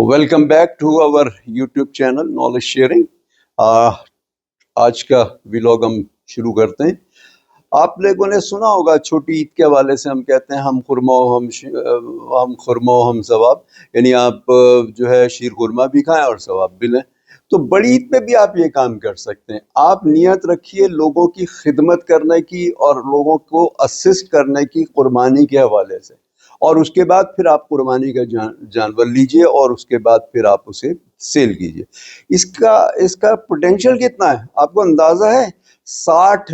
Welcome back to our YouTube channel knowledge sharing. آج کا vlog ہم شروع کرتے ہیں. آپ لوگوں نے سنا ہوگا چھوٹی عید کے حوالے سے ہم کہتے ہیں ہم خرما ہم ثواب، یعنی آپ جو ہے شیر خرما بھی کھائیں اور ثواب بھی لیں. تو بڑی عید پہ بھی آپ یہ کام کر سکتے ہیں. آپ نیت رکھیے لوگوں کی خدمت کرنے کی اور لوگوں کو اسسٹ کرنے کی قربانی کے حوالے سے، اور اس کے بعد پھر آپ قربانی کا جانور لیجئے اور اس کے بعد پھر آپ اسے سیل کیجئے. اس کا پوٹینشیل کتنا ہے آپ کو اندازہ ہے؟ 60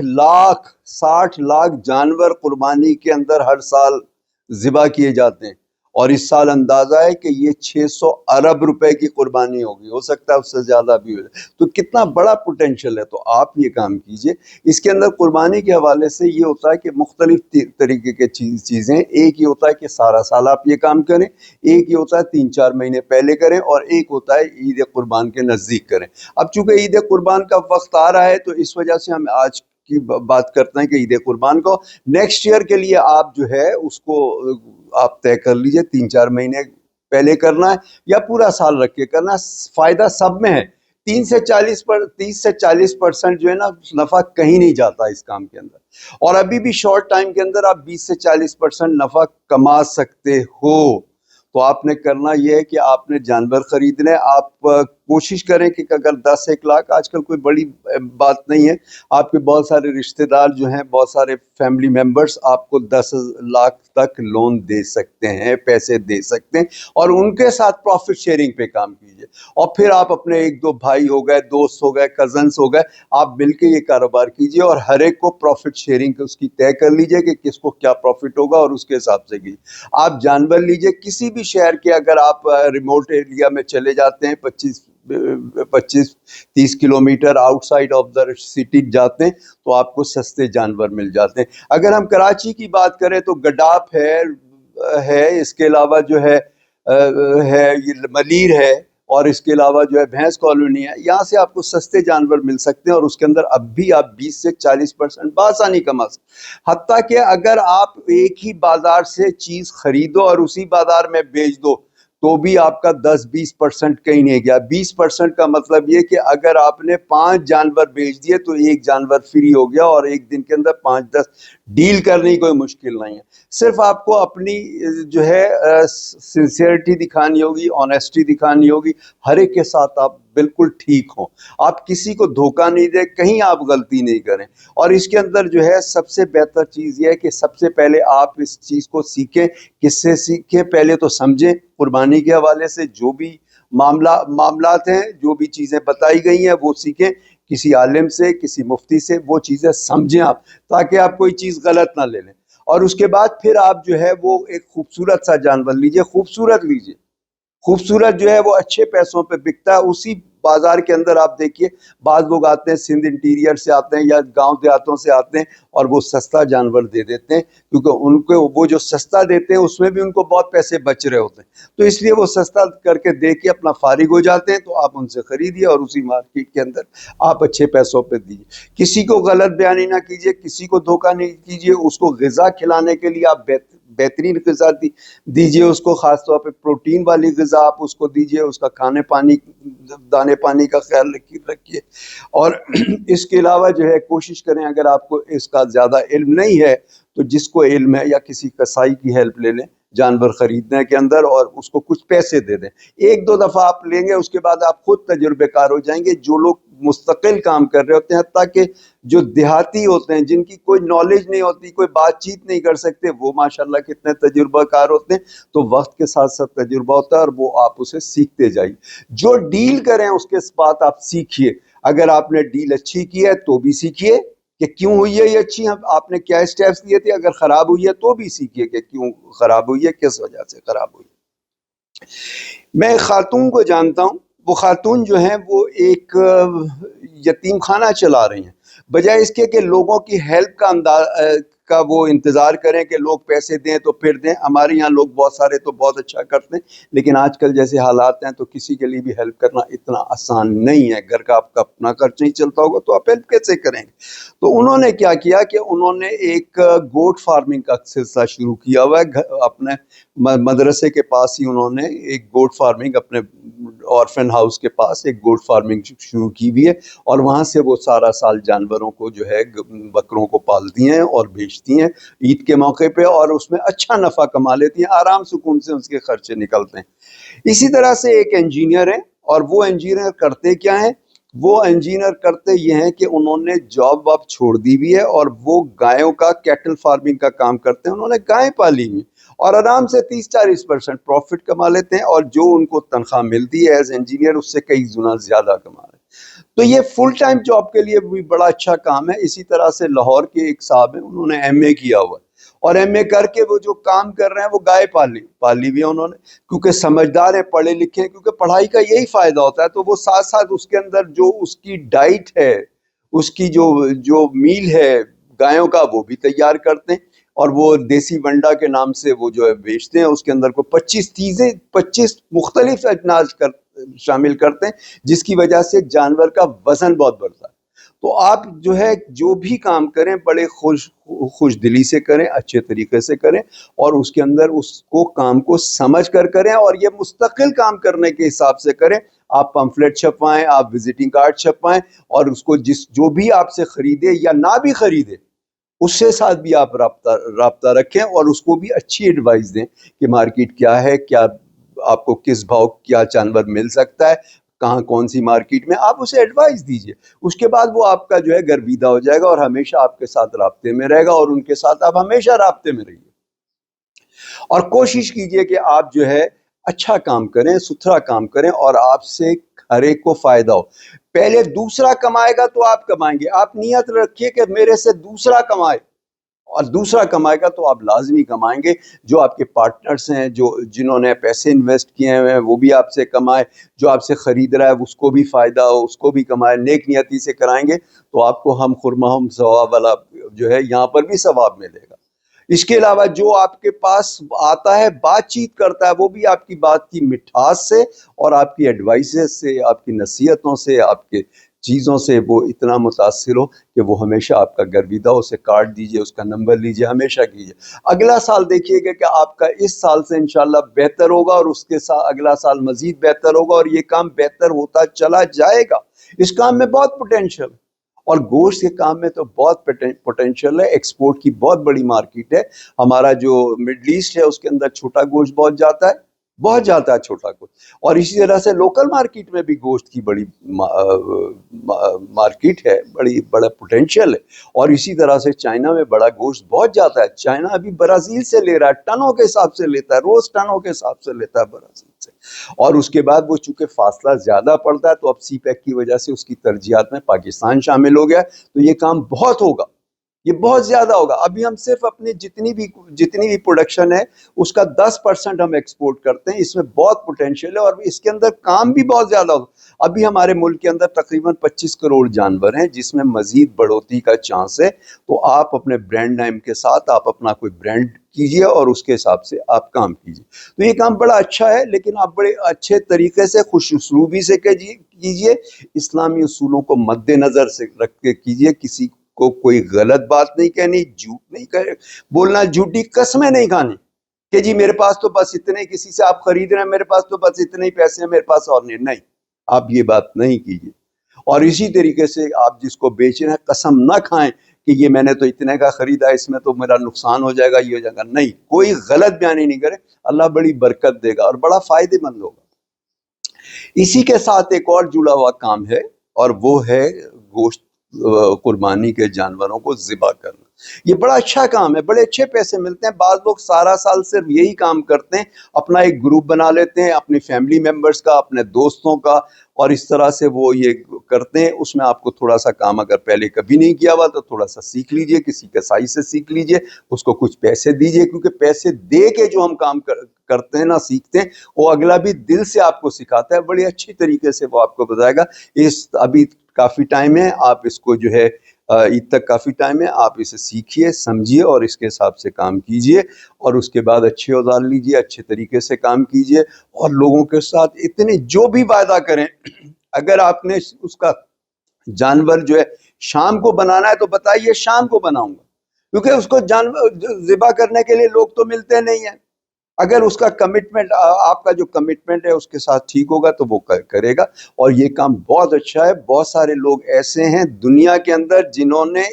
لاکھ جانور قربانی کے اندر ہر سال ذبح کیے جاتے ہیں، اور اس سال اندازہ ہے کہ یہ 600 ارب روپے کی قربانی ہوگی، ہو سکتا ہے اس سے زیادہ بھی ہو جائے. تو کتنا بڑا پوٹینشیل ہے. تو آپ یہ کام کیجئے. اس کے اندر قربانی کے حوالے سے یہ ہوتا ہے کہ مختلف طریقے کے چیزیں، ایک یہ ہوتا ہے کہ سارا سال آپ یہ کام کریں، ایک یہ ہوتا ہے 3-4 مہینے پہلے کریں، اور ایک ہوتا ہے عید قربان کے نزدیک کریں. اب چونکہ عید قربان کا وقت آ رہا ہے تو اس وجہ سے ہم آج کی بات کرتے ہیں کہ عید قربان کو نیکسٹ ایئر کے لیے آپ جو ہے اس کو آپ طے کر لیجئے. 3-4 مہینے پہلے کرنا ہے یا پورا سال رکھ کے کرنا ہے، فائدہ سب میں ہے. 30 سے 40% جو ہے نا نفع کہیں نہیں جاتا اس کام کے اندر، اور ابھی بھی شارٹ ٹائم کے اندر آپ 20 سے 40% نفع کما سکتے ہو. تو آپ نے کرنا یہ ہے کہ آپ نے جانور خریدنے. آپ کوشش کریں کہ اگر 10-1 لاکھ، آج کل کوئی بڑی بات نہیں ہے، آپ کے بہت سارے رشتہ دار جو ہیں، بہت سارے فیملی ممبرز آپ کو 10 لاکھ تک لون دے سکتے ہیں، پیسے دے سکتے ہیں، اور ان کے ساتھ پروفٹ شیئرنگ پہ کام کیجیے. اور پھر آپ اپنے 1-2 بھائی ہو گئے، دوست ہو گئے، کزنس ہو گئے، آپ مل کے یہ کاروبار کیجیے، اور ہر ایک کو پروفٹ شیئرنگ اس کی طے کر لیجیے کہ کس کو کیا پروفٹ ہوگا، اور اس کے حساب سے کیجیے. آپ جانور لیجیے کسی بھی شہر کے. اگر آپ ریموٹ ایریا میں چلے جاتے ہیں، 25-30 kilometre out side of the city جاتے ہیں، تو آپ کو سستے جانور مل جاتے ہیں. اگر ہم کراچی کی بات کریں تو گڈاپ ہے، اس کے علاوہ جو ہے یہ ملیر ہے، اور اس کے علاوہ جو ہے بھینس کالونی ہے. یہاں سے آپ کو سستے جانور مل سکتے ہیں، اور اس کے اندر اب بھی آپ 20 سے 40% بآسانی کما سکتے. حتیٰ کہ اگر آپ ایک ہی بازار سے چیز خریدو اور اسی بازار میں بیچ دو تو بھی آپ کا 10-20% کہیں نہیں گیا. 20% کا مطلب یہ کہ اگر آپ نے 5 جانور بیچ دیے تو 1 جانور فری ہو گیا، اور ایک دن کے اندر 5-10 ڈیل کرنی کوئی مشکل نہیں ہے. صرف آپ کو اپنی جو ہے سنسیئرٹی دکھانی ہوگی، آنیسٹی دکھانی ہوگی. ہر ایک کے ساتھ آپ بالکل ٹھیک ہوں، آپ کسی کو دھوکہ نہیں دیں، کہیں آپ غلطی نہیں کریں. اور اس کے اندر جو ہے سب سے بہتر چیز یہ ہے کہ سب سے پہلے آپ اس چیز کو سیکھیں. کس سے سیکھیں؟ پہلے تو سمجھیں. قربانی کے حوالے سے جو بھی معاملات ہیں، جو بھی چیزیں بتائی گئی ہیں وہ سیکھیں. کسی عالم سے، کسی مفتی سے وہ چیزیں سمجھیں آپ، تاکہ آپ کوئی چیز غلط نہ لے لیں. اور اس کے بعد پھر آپ جو ہے وہ ایک خوبصورت سا جانور لیجئے. خوبصورت لیجئے. خوبصورت جو ہے وہ اچھے پیسوں پہ بکتا ہے. اسی بازار کے اندر آپ دیکھیے بعض لوگ آتے ہیں، سندھ انٹیریئر سے آتے ہیں یا گاؤں دیہاتوں سے آتے ہیں، اور وہ سستا جانور دے دیتے ہیں، کیونکہ ان کو وہ جو سستا دیتے ہیں اس میں بھی ان کو بہت پیسے بچ رہے ہوتے ہیں. تو اس لیے وہ سستا کر کے دے کے اپنا فارغ ہو جاتے ہیں. تو آپ ان سے خریدیے اور اسی مارکیٹ کے اندر آپ اچھے پیسوں پہ دیجیے. کسی کو غلط بیانی نہ کیجیے، کسی کو دھوکہ نہیں کیجیے. اس کو غذا کھلانے کے لیے آپ بہترین غذا دیجیے. اس کو خاص طور پہ پروٹین والی غذا آپ اس کو دیجیے. اس کا دانے پانی کا خیال رکھیے. اور اس کے علاوہ جو ہے کوشش کریں، اگر آپ کو اس کا زیادہ علم نہیں ہے تو جس کو علم ہے یا کسی کسائی کی ہیلپ لے لیں جانور خریدنے کے اندر، اور اس کو کچھ پیسے دے دیں. 1-2 دفعہ آپ لیں گے، اس کے بعد آپ خود تجربے کار ہو جائیں گے. جو لوگ مستقل کام کر رہے ہوتے ہیں، حتیٰ کہ جو دیہاتی ہوتے ہیں، جن کی کوئی نالج نہیں ہوتی، کوئی بات چیت نہیں کر سکتے، وہ ماشاءاللہ کتنے تجربہ کار ہوتے ہیں. تو وقت کے ساتھ ساتھ تجربہ ہوتا ہے، اور وہ آپ اسے سیکھتے جائیے. جو ڈیل کریں اس کے بعد آپ سیکھیے. اگر آپ نے ڈیل اچھی کی ہے تو بھی سیکھیے کہ کیوں ہوئی ہے یہ اچھی، آپ نے کیا اسٹیپس لیے تھے. اگر خراب ہوئی ہے تو بھی سیکھیے کہ کیوں خراب ہوئی ہے، کس وجہ سے خراب ہوئی. میں ایک خاتون کو جانتا ہوں. وہ خاتون جو ہیں وہ ایک یتیم خانہ چلا رہی ہیں. بجائے اس کے کہ لوگوں کی ہیلپ کا وہ انتظار کریں کہ لوگ پیسے دیں تو پھر دیں. ہمارے یہاں لوگ بہت سارے تو بہت اچھا کرتے ہیں، لیکن آج کل جیسے حالات ہیں تو کسی کے لیے بھی ہیلپ کرنا اتنا آسان نہیں ہے. گھر کا آپ کا اپنا خرچ نہیں چلتا ہوگا تو آپ ہیلپ کیسے کریں گے؟ تو انہوں نے کیا کیا کہ انہوں نے ایک گوٹ فارمنگ کا سلسلہ شروع کیا ہوا ہے. اپنے مدرسے کے پاس ہی انہوں نے ایک گوٹ فارمنگ، اپنے آرفن ہاؤس کے پاس ایک گوٹ فارمنگ شروع کی ہوئی ہے، اور وہاں سے وہ سارا سال جانوروں کو جو ہے بکروں کو پالتی ہیں اور بیچتی ہیں عید کے موقع پہ، اور اس میں اچھا نفع کما لیتی ہیں، آرام سکون سے اس کے خرچے نکلتے ہیں. اسی طرح سے ایک انجینئر ہے، اور وہ انجینئر کرتے کیا ہیں؟ وہ انجینئر کرتے یہ ہیں کہ انہوں نے جاب واب چھوڑ دی ہوئی ہے، اور وہ گایوں کا کیٹل فارمنگ کا کام کرتے ہیں. انہوں نے گائیں پالی ہوئی اور آرام سے 30-40% پروفٹ کما لیتے ہیں، اور جو ان کو تنخواہ ملتی ہے ایز انجینئر اس سے کئی گنا زیادہ کما رہے ہیں. تو یہ فل ٹائم جاب کے لیے بھی بڑا اچھا کام ہے. اسی طرح سے لاہور کے ایک صاحب ہیں، انہوں نے ایم اے کیا ہوا ہے، اور ایم اے کر کے وہ جو کام کر رہے ہیں وہ گائے پالی ہوئی ہے انہوں نے، کیونکہ سمجھدار ہیں، پڑھے لکھے ہیں. کیونکہ پڑھائی کا یہی فائدہ ہوتا ہے، تو وہ ساتھ ساتھ اس کے اندر جو اس کی ڈائٹ ہے، اس کی جو میل ہے گایوں کا، وہ بھی تیار کرتے ہیں، اور وہ دیسی ونڈا کے نام سے وہ جو ہے بیچتے ہیں. اس کے اندر کو 25 مختلف اجناس شامل کرتے ہیں، جس کی وجہ سے جانور کا وزن بہت بڑھتا ہے. تو آپ جو ہے جو بھی کام کریں بڑے خوش دلی سے کریں، اچھے طریقے سے کریں، اور اس کے اندر اس کو کام کو سمجھ کر کریں، اور یہ مستقل کام کرنے کے حساب سے کریں. آپ پمفلٹ چھپوائیں، آپ وزٹنگ کارڈ چھپوائیں، اور اس کو جو بھی آپ سے خریدے یا نہ بھی خریدے اس سے ساتھ بھی آپ رابطہ رکھیں، اور اس کو بھی اچھی ایڈوائز دیں کہ مارکیٹ کیا ہے، کیا آپ کو کس بھاؤ کیا جانور مل سکتا ہے، کہاں کون سی مارکیٹ میں، آپ اسے ایڈوائز دیجئے. اس کے بعد وہ آپ کا جو ہے گرویدہ ہو جائے گا، اور ہمیشہ آپ کے ساتھ رابطے میں رہے گا، اور ان کے ساتھ آپ ہمیشہ رابطے میں رہیے. اور کوشش کیجئے کہ آپ جو ہے اچھا کام کریں، ستھرا کام کریں، اور آپ سے ہر ایک کو فائدہ ہو. پہلے دوسرا کمائے گا تو آپ کمائیں گے. آپ نیت رکھیے کہ میرے سے دوسرا کمائے، اور دوسرا کمائے گا تو آپ لازمی کمائیں گے. جو آپ کے پارٹنرز ہیں، جنہوں نے پیسے انویسٹ کیے ہیں، وہ بھی آپ سے کمائے. جو آپ سے خرید رہا ہے اس کو بھی فائدہ ہو، اس کو بھی کمائے. نیک نیتی سے کرائیں گے تو آپ کو ہم خرمہ ہم ثواب والا جو ہے یہاں پر بھی ثواب ملے گا. اس کے علاوہ جو آپ کے پاس آتا ہے، بات چیت کرتا ہے، وہ بھی آپ کی بات کی مٹھاس سے اور آپ کی ایڈوائسز سے، آپ کی نصیحتوں سے، آپ کے چیزوں سے وہ اتنا متاثر ہو کہ وہ ہمیشہ آپ کا گرویدہ ہو. اسے کارڈ دیجئے، اس کا نمبر لیجئے، ہمیشہ کیجئے. اگلا سال دیکھیے گا کہ آپ کا اس سال سے انشاءاللہ بہتر ہوگا، اور اس کے ساتھ اگلا سال مزید بہتر ہوگا، اور یہ کام بہتر ہوتا چلا جائے گا. اس کام میں بہت پوٹینشل، اور گوشت کے کام میں تو بہت پوٹینشل ہے. ایکسپورٹ کی بہت بڑی مارکیٹ ہے. ہمارا جو مڈل ایسٹ ہے اس کے اندر چھوٹا گوشت بہت جاتا ہے، بہت جاتا ہے چھوٹا گوشت. اور اسی طرح سے لوکل مارکیٹ میں بھی گوشت کی بڑی مارکیٹ ہے، بڑا پوٹینشیل ہے. اور اسی طرح سے چائنا میں بڑا گوشت بہت جاتا ہے. چائنا ابھی برازیل سے لے رہا ہے، ٹنوں کے حساب سے لیتا ہے، روز ٹنوں کے حساب سے لیتا ہے برازیل سے. اور اس کے بعد وہ چونکہ فاصلہ زیادہ پڑتا ہے تو اب سی پیک کی وجہ سے اس کی ترجیحات میں پاکستان شامل ہو گیا. تو یہ کام بہت ہوگا، یہ بہت زیادہ ہوگا. ابھی ہم صرف اپنی جتنی بھی پروڈکشن ہے اس کا 10% ہم ایکسپورٹ کرتے ہیں. اس میں بہت پوٹینشیل ہے، اور اس کے اندر کام بھی بہت زیادہ ہوگا. ابھی ہمارے ملک کے اندر تقریباً 25 کروڑ جانور ہیں، جس میں مزید بڑھوتری کا چانس ہے. تو آپ اپنے برانڈ نیم کے ساتھ آپ اپنا کوئی برانڈ کیجئے، اور اس کے حساب سے آپ کام کیجئے. تو یہ کام بڑا اچھا ہے، لیکن آپ بڑے اچھے طریقے سے، خوش اسلوبی سے کیجئے. اسلامی اصولوں کو مد نظر سے رکھ کے کیجئے. کسی کو کوئی غلط بات نہیں کہنی، جھوٹ نہیں بولنا، جھوٹی قسمیں نہیں کھانی کہ جی میرے پاس تو بس اتنے، کسی سے آپ خرید رہے ہیں میرے پاس تو بس اتنے ہی پیسے ہیں، میرے پاس اور نہیں. آپ یہ بات نہیں کیجیے. اور اسی طریقے سے آپ جس کو بیچ رہے ہیں قسم نہ کھائیں کہ یہ میں نے تو اتنے کا خریدا، اس میں تو میرا نقصان ہو جائے گا، یہ ہو جائے گا. نہیں، کوئی غلط بیانی نہیں کرے. اللہ بڑی برکت دے گا اور بڑا فائدے مند ہوگا. اسی کے ساتھ ایک اور جڑا ہوا کام ہے، اور وہ ہے گوشت قربانی کے جانوروں کو ذبح کرنا. یہ بڑا اچھا کام ہے، بڑے اچھے پیسے ملتے ہیں. بعض لوگ سارا سال صرف یہی کام کرتے ہیں، اپنا ایک گروپ بنا لیتے ہیں، اپنی فیملی ممبرز کا، اپنے دوستوں کا، اور اس طرح سے وہ یہ کرتے ہیں. اس میں آپ کو تھوڑا سا کام اگر پہلے کبھی نہیں کیا ہوا تو تھوڑا سا سیکھ لیجئے، کسی کسائی سے سیکھ لیجئے، اس کو کچھ پیسے دیجئے. کیونکہ پیسے دے کے جو ہم کام کرتے ہیں نا، سیکھتے ہیں، وہ اگلا بھی دل سے آپ کو سکھاتا ہے، بڑی اچھی طریقے سے وہ آپ کو بتائے گا. ابھی کافی ٹائم ہے، آپ اس کو جو ہے عید تک کافی ٹائم ہے، آپ اسے سیکھیے، سمجھیے اور اس کے حساب سے کام کیجیے، اور اس کے بعد اچھے اوزار لیجیے، اچھے طریقے سے کام کیجیے، اور لوگوں کے ساتھ اتنے جو بھی وعدہ کریں، اگر آپ نے اس کا جانور جو ہے شام کو بنانا ہے تو بتائیے شام کو بناؤں گا، کیونکہ اس کو جانور ذبح کرنے کے لیے لوگ تو ملتے نہیں ہیں۔ اگر اس کا کمٹمنٹ، آپ کا جو کمٹمنٹ ہے اس کے ساتھ ٹھیک ہوگا تو وہ کرے گا، اور یہ کام بہت اچھا ہے۔ بہت سارے لوگ ایسے ہیں دنیا کے اندر جنہوں نے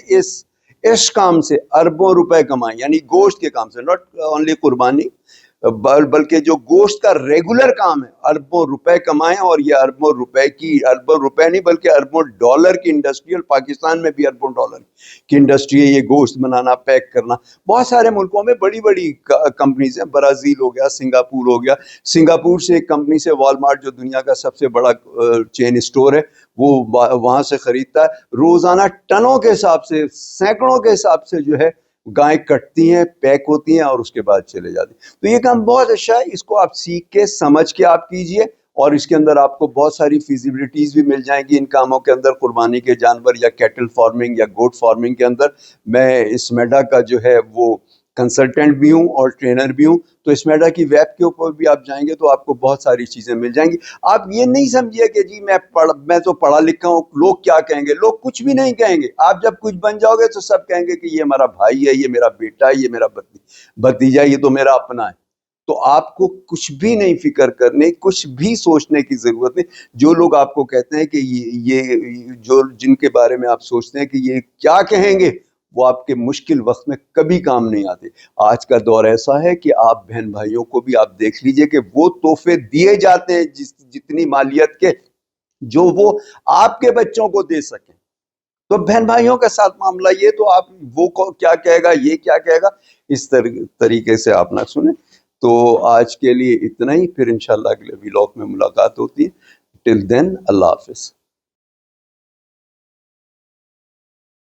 اس کام سے اربوں روپے کمائے، یعنی گوشت کے کام سے، ناٹ اونلی قربانی، بلکہ جو گوشت کا ریگولر کام ہے، اربوں روپے کمائیں، اور یہ اربوں روپے نہیں بلکہ اربوں ڈالر کی انڈسٹری، اور پاکستان میں بھی اربوں ڈالر کی انڈسٹری ہے، یہ گوشت بنانا، پیک کرنا۔ بہت سارے ملکوں میں بڑی بڑی کمپنیز ہیں، برازیل ہو گیا، سنگاپور ہو گیا، سنگاپور سے ایک کمپنی سے والمارٹ جو دنیا کا سب سے بڑا چین اسٹور ہے، وہ وہاں سے خریدتا ہے، روزانہ ٹنوں کے حساب سے، سینکڑوں کے حساب سے جو ہے گائیں کٹتی ہیں، پیک ہوتی ہیں، اور اس کے بعد چلے جاتی ہیں۔ تو یہ کام بہت اچھا ہے، اس کو آپ سیکھ کے سمجھ کے آپ کیجئے، اور اس کے اندر آپ کو بہت ساری فیزیبلٹیز بھی مل جائیں گی ان کاموں کے اندر، قربانی کے جانور یا کیٹل فارمنگ یا گوٹ فارمنگ کے اندر۔ میں اسمیڈا کا جو ہے وہ کنسلٹنٹ بھی ہوں اور ٹرینر بھی ہوں، تو اسمیڈا کی ویب کے اوپر بھی آپ جائیں گے تو آپ کو بہت ساری چیزیں مل جائیں گی۔ آپ یہ نہیں سمجھیے کہ جی میں تو پڑھا لکھا ہوں، لوگ کیا کہیں گے۔ لوگ کچھ بھی نہیں کہیں گے، آپ جب کچھ بن جاؤ گے تو سب کہیں گے کہ یہ ہمارا بھائی ہے، یہ میرا بیٹا ہے، یہ میرا بھتیجا، یہ تو میرا اپنا ہے۔ تو آپ کو کچھ بھی نہیں فکر کرنے، کچھ بھی سوچنے کی ضرورت نہیں۔ جو لوگ آپ کو کہتے ہیں کہ یہ جو جن کے بارے میں آپ سوچتے ہیں کہ یہ کیا کہیں گے، وہ آپ کے مشکل وقت میں کبھی کام نہیں آتے۔ آج کا دور ایسا ہے کہ آپ بہن بھائیوں کو بھی آپ دیکھ لیجئے کہ وہ تحفے دیے جاتے ہیں جتنی مالیت کے، جو وہ آپ کے بچوں کو دے سکیں۔ تو بہن بھائیوں کے ساتھ معاملہ یہ، تو آپ وہ کیا کہے گا، یہ کیا کہے گا، اس طریقے سے آپ نہ سنیں۔ تو آج کے لیے اتنا ہی، پھر انشاءاللہ اگلے ویلاگ میں ملاقات ہوتی ہے۔ ٹل دین، اللہ حافظ۔